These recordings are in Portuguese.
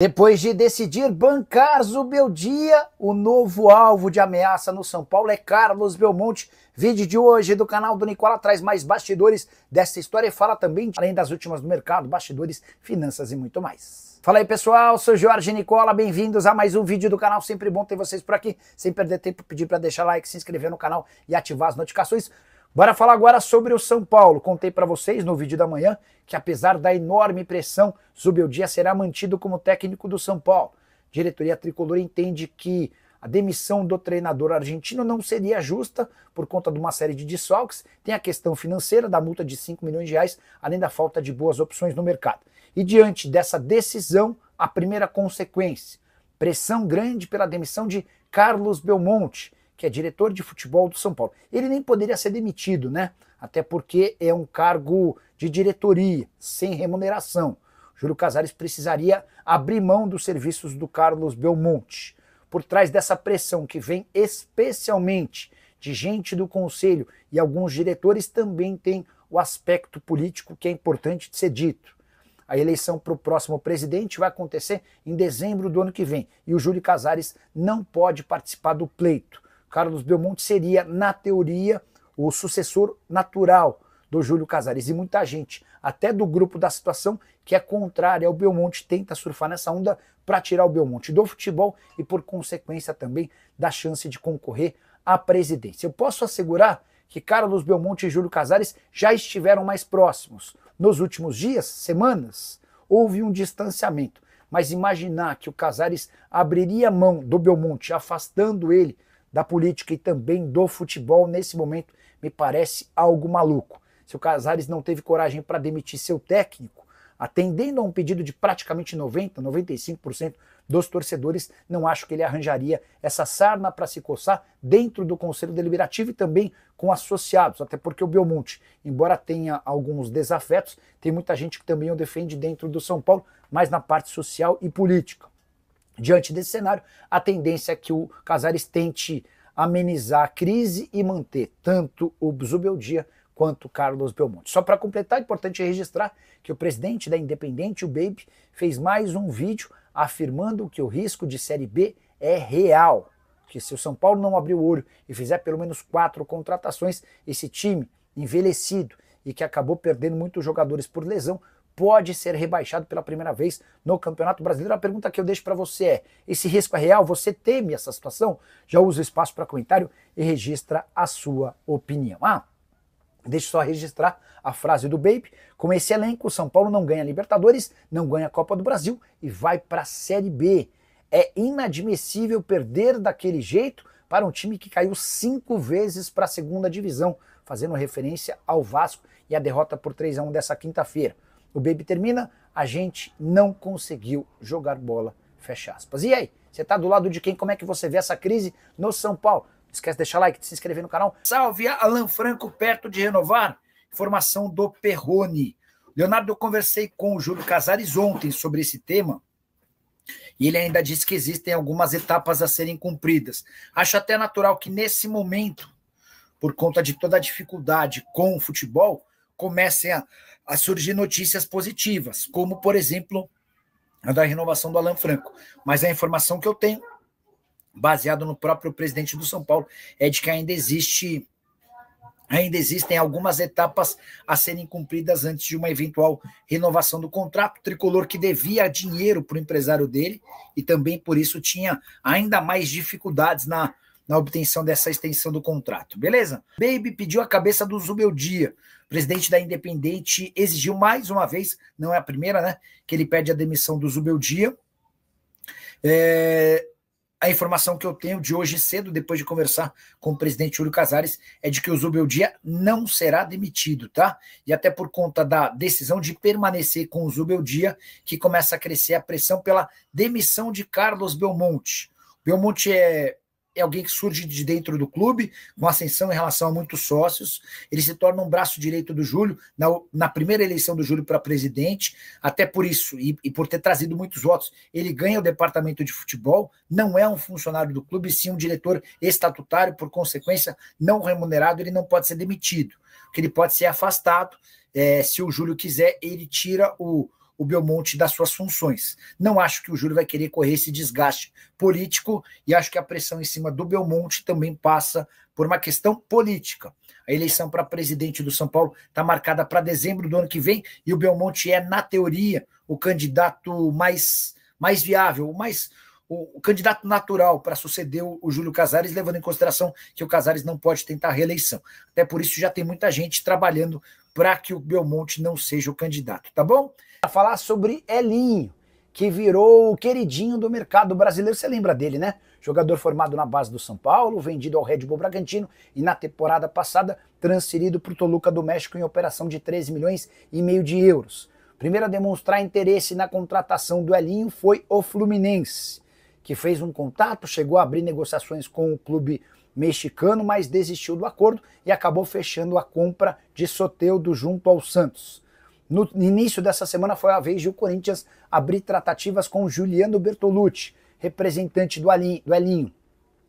Depois de decidir bancar Zubeldia, o novo alvo de ameaça no São Paulo é Carlos Belmonte. Vídeo de hoje do canal do Nicola traz mais bastidores dessa história e fala também, além das últimas do mercado, bastidores, finanças e muito mais. Fala aí pessoal, sou Jorge Nicola, bem-vindos a mais um vídeo do canal, sempre bom ter vocês por aqui. Sem perder tempo, pedir para deixar like, se inscrever no canal e ativar as notificações. Bora falar agora sobre o São Paulo. Contei para vocês no vídeo da manhã que apesar da enorme pressão, Zubeldia será mantido como técnico do São Paulo. A diretoria tricolor entende que a demissão do treinador argentino não seria justa por conta de uma série de desfalques. Tem a questão financeira da multa de 5 milhões de reais, além da falta de boas opções no mercado. E diante dessa decisão, a primeira consequência, pressão grande pela demissão de Carlos Belmonte, que é diretor de futebol do São Paulo. Ele nem poderia ser demitido, né? Até porque é um cargo de diretoria, sem remuneração. Júlio Casares precisaria abrir mão dos serviços do Carlos Belmonte. Por trás dessa pressão que vem especialmente de gente do conselho e alguns diretores, também tem o aspecto político que é importante de ser dito. A eleição para o próximo presidente vai acontecer em dezembro do ano que vem e o Júlio Casares não pode participar do pleito. Carlos Belmonte seria, na teoria, o sucessor natural do Júlio Casares. E muita gente, até do grupo da situação, que é contrária ao Belmonte, tenta surfar nessa onda para tirar o Belmonte do futebol e, por consequência, também da chance de concorrer à presidência. Eu posso assegurar que Carlos Belmonte e Júlio Casares já estiveram mais próximos. Nos últimos dias, semanas, houve um distanciamento. Mas imaginar que o Casares abriria mão do Belmonte, afastando ele da política e também do futebol nesse momento me parece algo maluco. Se o Casares não teve coragem para demitir seu técnico, atendendo a um pedido de praticamente 90%, 95% dos torcedores, não acho que ele arranjaria essa sarna para se coçar dentro do Conselho Deliberativo e também com associados, até porque o Belmonte, embora tenha alguns desafetos, tem muita gente que também o defende dentro do São Paulo, mas na parte social e política. Diante desse cenário, a tendência é que o Casares tente amenizar a crise e manter tanto o Zubeldia quanto o Carlos Belmonte. Só para completar, é importante registrar que o presidente da Independente, o Baby, fez mais um vídeo afirmando que o risco de Série B é real, que se o São Paulo não abrir o olho e fizer pelo menos 4 contratações, esse time envelhecido e que acabou perdendo muitos jogadores por lesão, pode ser rebaixado pela primeira vez no Campeonato Brasileiro. A pergunta que eu deixo para você é, esse risco é real? Você teme essa situação? Já usa o espaço para comentário e registra a sua opinião. Deixa eu só registrar a frase do Baby. Com esse elenco, o São Paulo não ganha Libertadores, não ganha a Copa do Brasil e vai para a Série B. É inadmissível perder daquele jeito para um time que caiu 5 vezes para a segunda divisão, fazendo referência ao Vasco e a derrota por 3-1 dessa quinta-feira. O Baby termina, a gente não conseguiu jogar bola, fecha aspas. E aí, você tá do lado de quem? Como é que você vê essa crise no São Paulo? Não esquece de deixar like, de se inscrever no canal. Salve, Alan Franco perto de renovar. Informação do Perrone. Leonardo, eu conversei com o Júlio Casares ontem sobre esse tema e ele ainda disse que existem algumas etapas a serem cumpridas. Acho até natural que nesse momento, por conta de toda a dificuldade com o futebol, comecem a surgir notícias positivas, como, por exemplo, a da renovação do Alan Franco. Mas a informação que eu tenho, baseado no próprio presidente do São Paulo, é de que ainda existem algumas etapas a serem cumpridas antes de uma eventual renovação do contrato. O tricolor que devia dinheiro para o empresário dele e também por isso tinha ainda mais dificuldades na obtenção dessa extensão do contrato, beleza? Baby pediu a cabeça do Zubeldia. O presidente da Independente exigiu mais uma vez, não é a primeira, né, que ele pede a demissão do Zubeldia. A informação que eu tenho de hoje cedo, depois de conversar com o presidente Júlio Casares, é de que o Zubeldia não será demitido, tá? E até por conta da decisão de permanecer com o Zubeldia, que começa a crescer a pressão pela demissão de Carlos Belmonte. Belmonte é alguém que surge de dentro do clube, com ascensão em relação a muitos sócios. Ele se torna um braço direito do Júlio, na primeira eleição do Júlio para presidente, até por isso, e por ter trazido muitos votos, ele ganha o departamento de futebol, não é um funcionário do clube, sim um diretor estatutário, por consequência, não remunerado, ele não pode ser demitido, porque ele pode ser afastado, se o Júlio quiser, ele tira o o Belmonte das suas funções. Não acho que o Júlio vai querer correr esse desgaste político e acho que a pressão em cima do Belmonte também passa por uma questão política. A eleição para presidente do São Paulo está marcada para dezembro do ano que vem e o Belmonte é, na teoria, o candidato mais viável, o candidato natural para suceder o Júlio Casares, levando em consideração que o Casares não pode tentar a reeleição. Até por isso já tem muita gente trabalhando para que o Belmonte não seja o candidato, tá bom? Para falar sobre Elinho, que virou o queridinho do mercado brasileiro, você lembra dele, né? Jogador formado na base do São Paulo, vendido ao Red Bull Bragantino e na temporada passada transferido para o Toluca do México em operação de 13 milhões e meio de euros. Primeiro a demonstrar interesse na contratação do Elinho foi o Fluminense, que fez um contato, chegou a abrir negociações com o clube mexicano, mas desistiu do acordo e acabou fechando a compra de Soteldo junto ao Santos. No início dessa semana foi a vez de o Corinthians abrir tratativas com Juliano Bertolucci, representante do Elinho.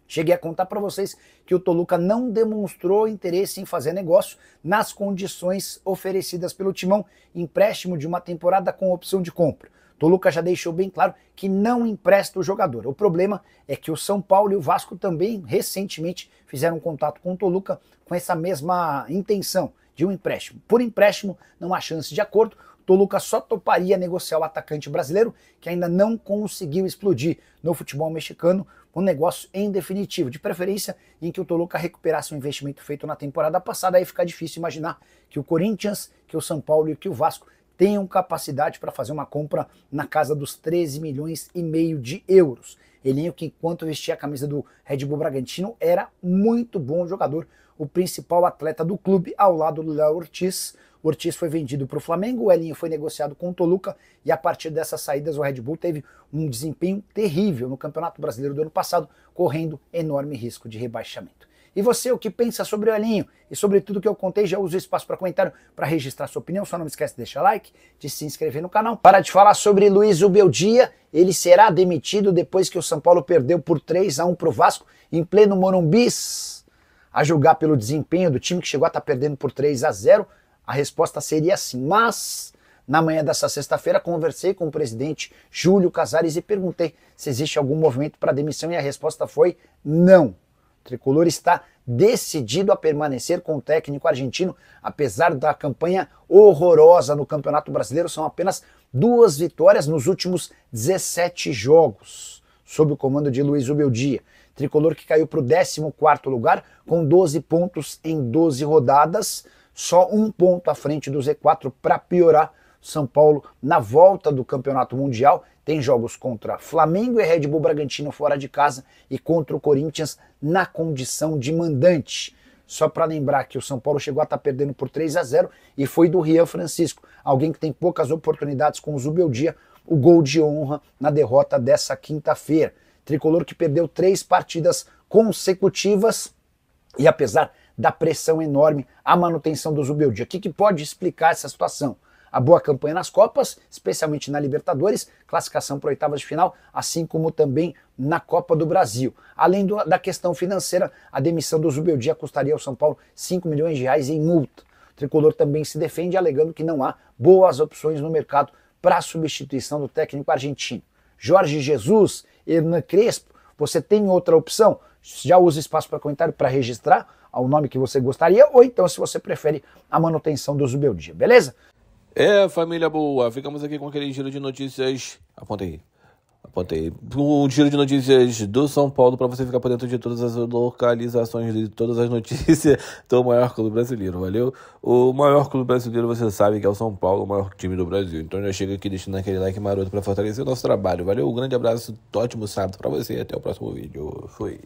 Cheguei a contar para vocês que o Toluca não demonstrou interesse em fazer negócio nas condições oferecidas pelo Timão, empréstimo de uma temporada com opção de compra. Toluca já deixou bem claro que não empresta o jogador. O problema é que o São Paulo e o Vasco também recentemente fizeram contato com o Toluca com essa mesma intenção de um empréstimo. Por empréstimo, não há chance de acordo. Toluca só toparia negociar o atacante brasileiro, que ainda não conseguiu explodir no futebol mexicano, um negócio em definitivo, de preferência em que o Toluca recuperasse o investimento feito na temporada passada. Aí fica difícil imaginar que o Corinthians, que o São Paulo e que o Vasco tenham capacidade para fazer uma compra na casa dos 13 milhões e meio de euros. Elinho, que enquanto vestia a camisa do Red Bull Bragantino, era muito bom jogador, o principal atleta do clube ao lado do Léo Ortiz. O Ortiz foi vendido para o Flamengo, o Elinho foi negociado com o Toluca e a partir dessas saídas o Red Bull teve um desempenho terrível no Campeonato Brasileiro do ano passado, correndo enorme risco de rebaixamento. E você, o que pensa sobre o Elinho e sobre tudo que eu contei? Já usa o espaço para comentário para registrar sua opinião. Só não esquece de deixar like, de se inscrever no canal. Para de falar sobre Luiz Ubeldia, ele será demitido depois que o São Paulo perdeu por 3-1 para o Vasco em pleno Morumbi. A julgar pelo desempenho do time que chegou a estar perdendo por 3-0, a resposta seria sim. Mas na manhã dessa sexta-feira conversei com o presidente Júlio Casares e perguntei se existe algum movimento para demissão e a resposta foi não. O tricolor está decidido a permanecer com o técnico argentino, apesar da campanha horrorosa no Campeonato Brasileiro. São apenas 2 vitórias nos últimos 17 jogos, sob o comando de Luiz Ubeldia. Tricolor que caiu para o 14º lugar, com 12 pontos em 12 rodadas, só 1 ponto à frente do Z4 para piorar. São Paulo, na volta do Campeonato Mundial, tem jogos contra Flamengo e Red Bull Bragantino fora de casa e contra o Corinthians na condição de mandante. Só para lembrar que o São Paulo chegou a estar perdendo por 3-0 e foi do Rian Francisco, alguém que tem poucas oportunidades com o Zubeldia, o gol de honra na derrota dessa quinta-feira. Tricolor que perdeu 3 partidas consecutivas e apesar da pressão enorme, a manutenção do Zubeldia. O que pode explicar essa situação? A boa campanha nas Copas, especialmente na Libertadores, classificação para oitavas de final, assim como também na Copa do Brasil. Além da questão financeira, a demissão do Zubeldia custaria ao São Paulo 5 milhões de reais em multa. O tricolor também se defende alegando que não há boas opções no mercado para a substituição do técnico argentino. Jorge Jesus, Hernan Crespo, você tem outra opção? Já usa espaço para comentário para registrar o nome que você gostaria, ou então se você prefere a manutenção do Zubeldia, beleza? Família boa, ficamos aqui com aquele giro de notícias, apontei, um giro de notícias do São Paulo para você ficar por dentro de todas as localizações, de todas as notícias do maior clube brasileiro, valeu? O maior clube brasileiro você sabe que é o São Paulo, o maior time do Brasil, então já chega aqui deixando aquele like maroto para fortalecer o nosso trabalho, valeu? Um grande abraço, ótimo sábado para você e até o próximo vídeo, fui!